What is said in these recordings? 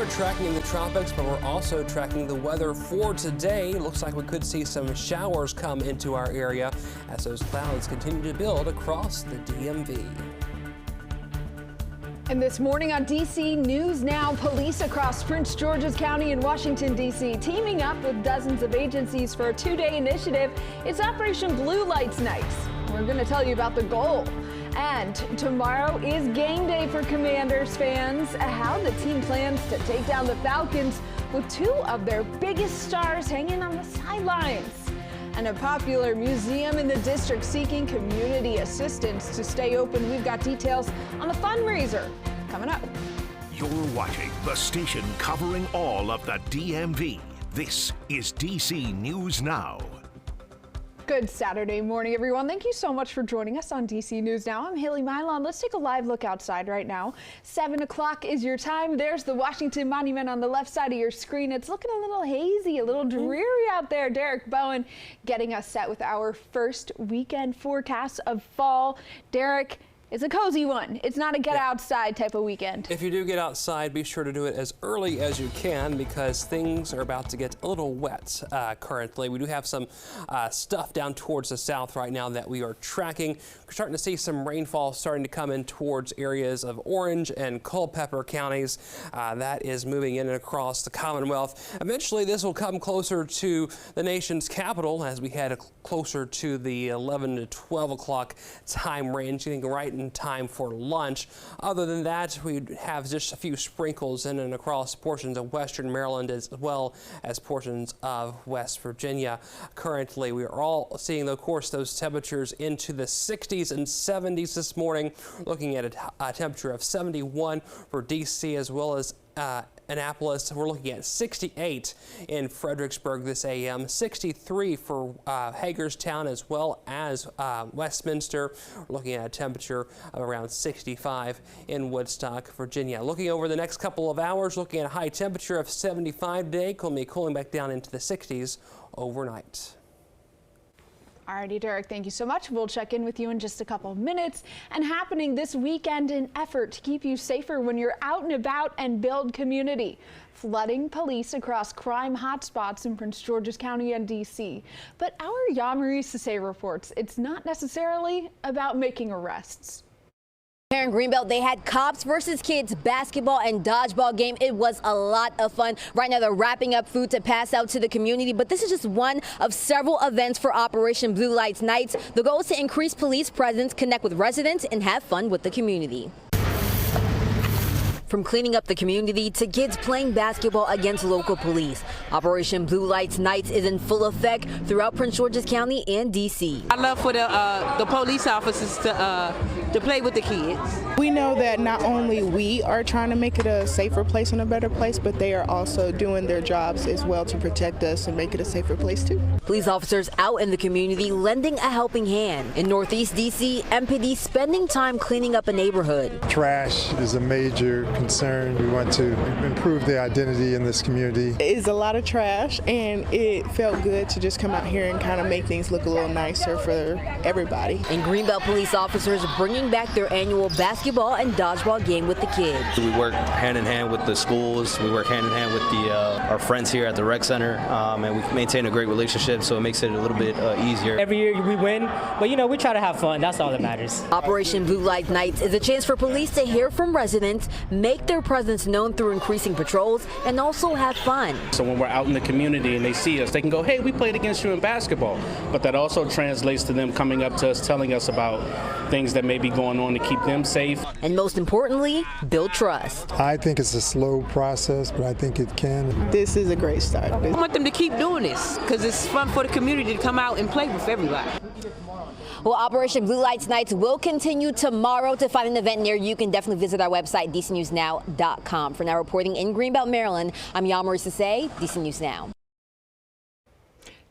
are tracking the tropics, but we're also tracking the weather for today. Looks like we could see some showers come into our area as those clouds continue to build across the DMV. And this morning on DC News Now, police across Prince George's County and Washington, D.C. teaming up with dozens of agencies for a two-day initiative. It's Operation Blue Lights Nights. We're going to tell you about the goal. And tomorrow is game day for Commanders fans. How the team plans to take down the Falcons with two of their biggest stars hanging on the sidelines. And a popular museum in the district seeking community assistance to stay open. We've got details on the fundraiser coming up. You're watching the station covering all of the DMV. This is DC News Now. Good Saturday morning, everyone. Thank you so much for joining us on DC News Now. I'm Haley Mylon. Let's take a live look outside right now. 7 o'clock is your time. There's the Washington Monument on the left side of your screen. It's looking a little hazy, a little dreary out there. Derek Bowen getting us set with our first weekend forecast of fall. Derek, it's a cozy one. It's not a get outside type of weekend. If you do get outside, be sure to do it as early as you can because things are about to get a little wet currently. We do have some stuff down towards the south right now that we are tracking. We're starting to see some rainfall starting to come in towards areas of Orange and Culpeper counties. That is moving in and across the Commonwealth. Eventually, this will come closer to the nation's capital as we head closer to the 11 to 12 o'clock time range. Getting right in time for lunch. Other than that, we have just a few sprinkles in and across portions of western Maryland as well as portions of West Virginia. Currently, we are all seeing, of course, those temperatures into the 60s and 70s this morning. Looking at a temperature of 71 for DC as well as Annapolis. We're looking at 68 in Fredericksburg this AM, 63 for Hagerstown as well as Westminster. We're looking at a temperature of around 65 in Woodstock, Virginia. Looking over the next couple of hours, looking at a high temperature of 75 today, cooling back down into the 60s overnight. Alrighty, Derek, thank you so much. We'll check in with you in just a couple of minutes. And happening this weekend, an effort to keep you safer when you're out and about and build community. Flooding police across crime hotspots in Prince George's County and D.C. But our Yamari Sase reports it's not necessarily about making arrests. Here in Greenbelt, they had cops versus kids basketball and dodgeball game. It was a lot of fun. Right now, they're wrapping up food to pass out to the community, but this is just one of several events for Operation Blue Lights Nights. The goal is to increase police presence, connect with residents, and have fun with the community. From cleaning up the community to kids playing basketball against local police, Operation Blue Lights Nights is in full effect throughout Prince George's County and D.C. I love for the police officers to play with the kids. We know that not only we are trying to make it a safer place and a better place, but they are also doing their jobs as well to protect us and make it a safer place too. Police officers out in the community lending a helping hand. In Northeast D.C., MPD spending time cleaning up a neighborhood. Trash is a major concern. We want to improve the identity in this community. It's a lot of trash, and it felt good to just come out here and kind of make things look a little nicer for everybody. And Greenbelt police officers bringing back their annual basketball and dodgeball game with the kids. We work hand in hand with the schools. We work hand in hand with our friends here at the rec center, and we maintain a great relationship, so it makes it a little bit easier. Every year we win, but we try to have fun. That's all that matters. Operation Blue Light Nights is a chance for police to hear from residents, make their presence known through increasing patrols, and also have fun. So when we're out in the community and they see us, they can go, hey, we played against you in basketball. But that also translates to them coming up to us, telling us about things that may be going on to keep them safe. And most importantly, build trust. I think it's a slow process, but I think it can. This is a great start. I want them to keep doing this because it's fun for the community to come out and play with everybody. Well, Operation Blue Lights Nights will continue tomorrow. To find an event near you can definitely visit our website, dcnewsnow.com. For now, reporting in Greenbelt, Maryland, I'm Yamari Sase, DC News Now.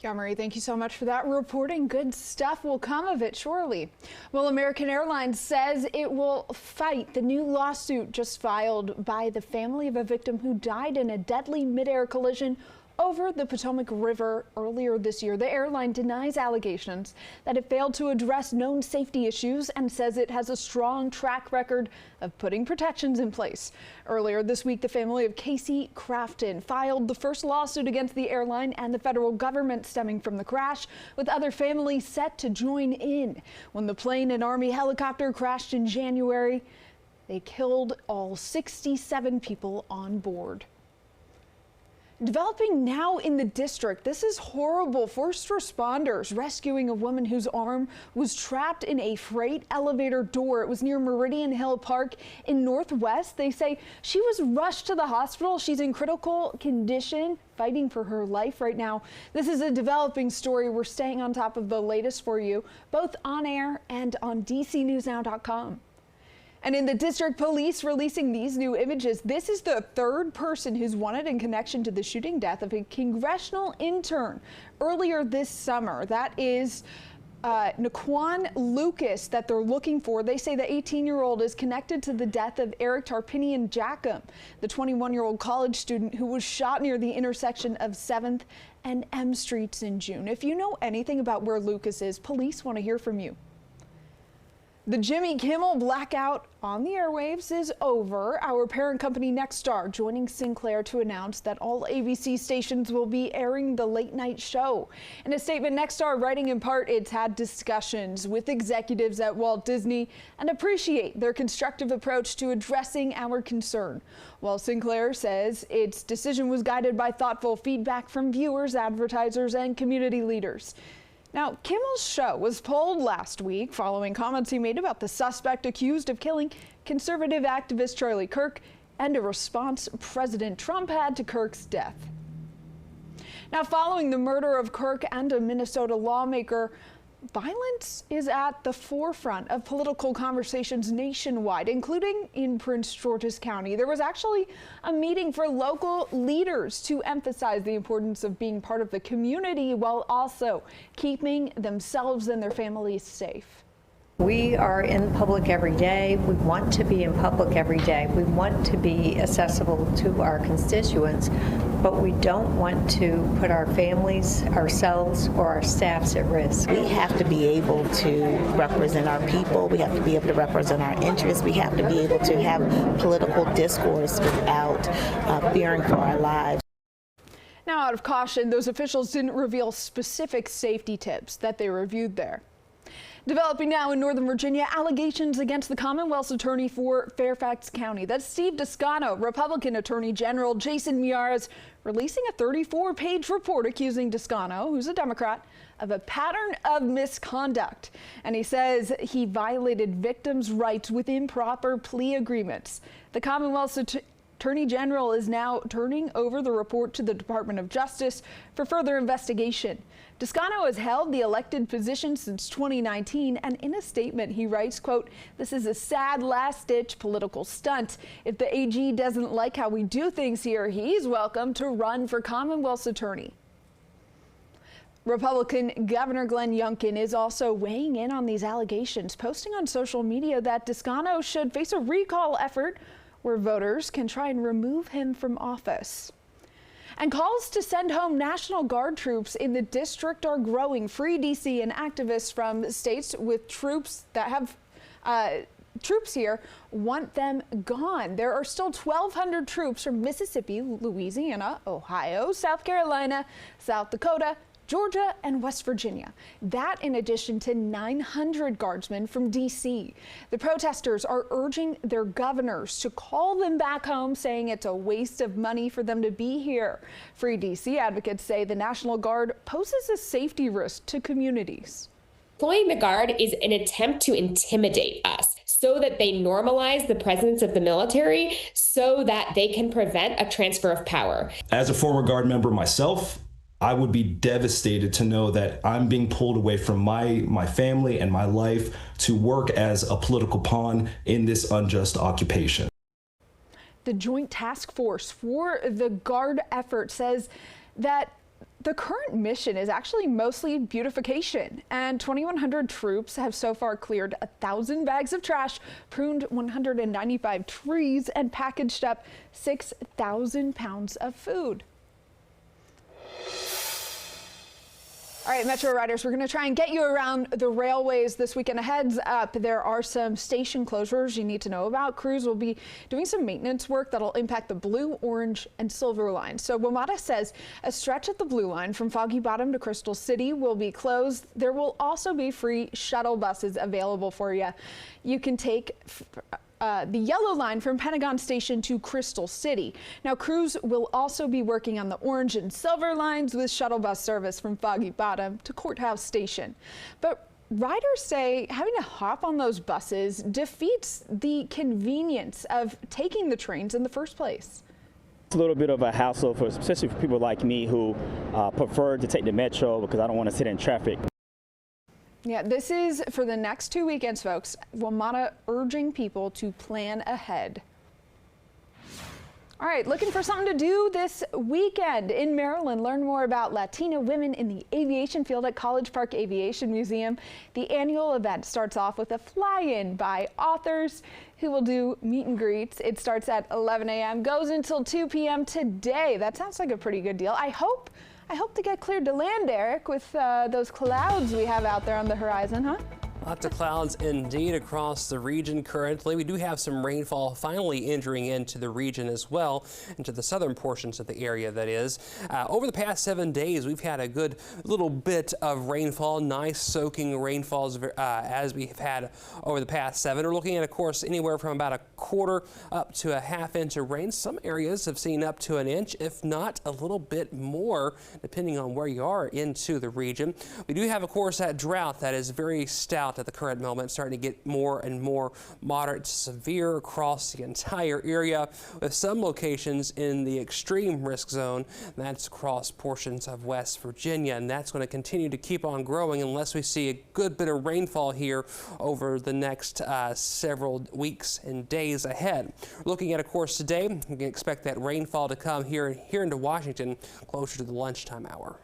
Yamari, thank you so much for that reporting. Good stuff will come of it, surely. Well, American Airlines says it will fight the new lawsuit just filed by the family of a victim who died in a deadly midair collision over the Potomac River earlier this year. The airline denies allegations that it failed to address known safety issues and says it has a strong track record of putting protections in place. Earlier this week, the family of Casey Crafton filed the first lawsuit against the airline and the federal government stemming from the crash, with other families set to join in. When the plane and Army helicopter crashed in January, they killed all 67 people on board. Developing now in the district, this is horrible. First responders rescuing a woman whose arm was trapped in a freight elevator door. It was near Meridian Hill Park in Northwest. They say she was rushed to the hospital. She's in critical condition, fighting for her life right now. This is a developing story. We're staying on top of the latest for you, both on air and on DCNewsNow.com. And in the district, police releasing these new images. This is the third person who's wanted in connection to the shooting death of a congressional intern earlier this summer. That is Naquan Lucas that they're looking for. They say the 18-year-old is connected to the death of Eric Tarpinian Jackham, the 21-year-old college student who was shot near the intersection of 7th and M Streets in June. If you know anything about where Lucas is, police want to hear from you. The Jimmy Kimmel blackout on the airwaves is over. Our parent company Nexstar joining Sinclair to announce that all ABC stations will be airing the late night show. In a statement, Nexstar writing in part, it's had discussions with executives at Walt Disney and appreciate their constructive approach to addressing our concern. While Sinclair says its decision was guided by thoughtful feedback from viewers, advertisers, and community leaders. Now, Kimmel's show was pulled last week following comments he made about the suspect accused of killing conservative activist Charlie Kirk and a response President Trump had to Kirk's death. Now, following the murder of Kirk and a Minnesota lawmaker, violence is at the forefront of political conversations nationwide, including in Prince George's County. There was actually a meeting for local leaders to emphasize the importance of being part of the community while also keeping themselves and their families safe. We are in public every day. We want to be in public every day. We want to be accessible to our constituents, but we don't want to put our families, ourselves, or our staffs at risk. We have to be able to represent our people. We have to be able to represent our interests. We have to be able to have political discourse without fearing for our lives. Now, out of caution, those officials didn't reveal specific safety tips that they reviewed there. Developing now in Northern Virginia, allegations against the Commonwealth's attorney for Fairfax County. That's Steve Descano. Republican Attorney General Jason Miyares releasing a 34-page report accusing Descano, who's a Democrat, of a pattern of misconduct. And he says he violated victims' rights with improper plea agreements. The Commonwealth's Attorney General is now turning over the report to the Department of Justice for further investigation. Descano has held the elected position since 2019, and in a statement he writes, quote, "This is a sad last-ditch political stunt. If the AG doesn't like how we do things here, he's welcome to run for Commonwealth's attorney." Republican Governor Glenn Youngkin is also weighing in on these allegations, posting on social media that Descano should face a recall effort where voters can try and remove him from office. And calls to send home National Guard troops in the district are growing. Free DC and activists from states with troops that have troops here want them gone. There are still 1,200 troops from Mississippi, Louisiana, Ohio, South Carolina, South Dakota, Georgia, and West Virginia. That in addition to 900 guardsmen from D.C. The protesters are urging their governors to call them back home, saying it's a waste of money for them to be here. Free D.C. advocates say the National Guard poses a safety risk to communities. Deploying the Guard is an attempt to intimidate us so that they normalize the presence of the military so that they can prevent a transfer of power. As a former Guard member myself, I would be devastated to know that I'm being pulled away from my family and my life to work as a political pawn in this unjust occupation. The Joint Task Force for the Guard effort says that the current mission is actually mostly beautification, and 2,100 troops have so far cleared 1,000 bags of trash, pruned 195 trees, and packaged up 6,000 pounds of food. All right, Metro Riders, we're going to try and get you around the railways this weekend. A heads up, there are some station closures you need to know about. Crews will be doing some maintenance work that'll impact the blue, orange, and silver lines. So WMATA says a stretch at the blue line from Foggy Bottom to Crystal City will be closed. There will also be free shuttle buses available for you. You can take the yellow line from Pentagon Station to Crystal City. Now, crews will also be working on the orange and silver lines with shuttle bus service from Foggy Bottom to Courthouse Station. But riders say having to hop on those buses defeats the convenience of taking the trains in the first place. It's a little bit of a hassle, especially for people like me who prefer to take the metro because I don't want to sit in traffic. Yeah, this is for the next 2 weekends, folks. WMATA urging people to plan ahead. All right, looking for something to do this weekend in Maryland. Learn more about Latina women in the aviation field at College Park Aviation Museum. The annual event starts off with a fly-in by authors who will do meet and greets. It starts at 11 a.m., goes until 2 p.m. today. That sounds like a pretty good deal. I hope to get cleared to land, Eric, with those clouds we have out there on the horizon, huh? Lots of clouds indeed across the region currently. We do have some rainfall finally entering into the region as well, into the southern portions of the area, that is. Over the past 7 days, we've had a good little bit of rainfall, nice soaking rainfalls as we've had over the past 7. We're looking at, of course, anywhere from about a quarter up to a half inch of rain. Some areas have seen up to an inch, if not a little bit more, depending on where you are into the region. We do have, of course, that drought that is very stout at the current moment, starting to get more and more moderate to severe across the entire area, with some locations in the extreme risk zone. That's across portions of West Virginia, and that's going to continue to keep on growing unless we see a good bit of rainfall here over the next several weeks and days ahead. Looking at, of course, today, we can expect that rainfall to come here into Washington closer to the lunchtime hour.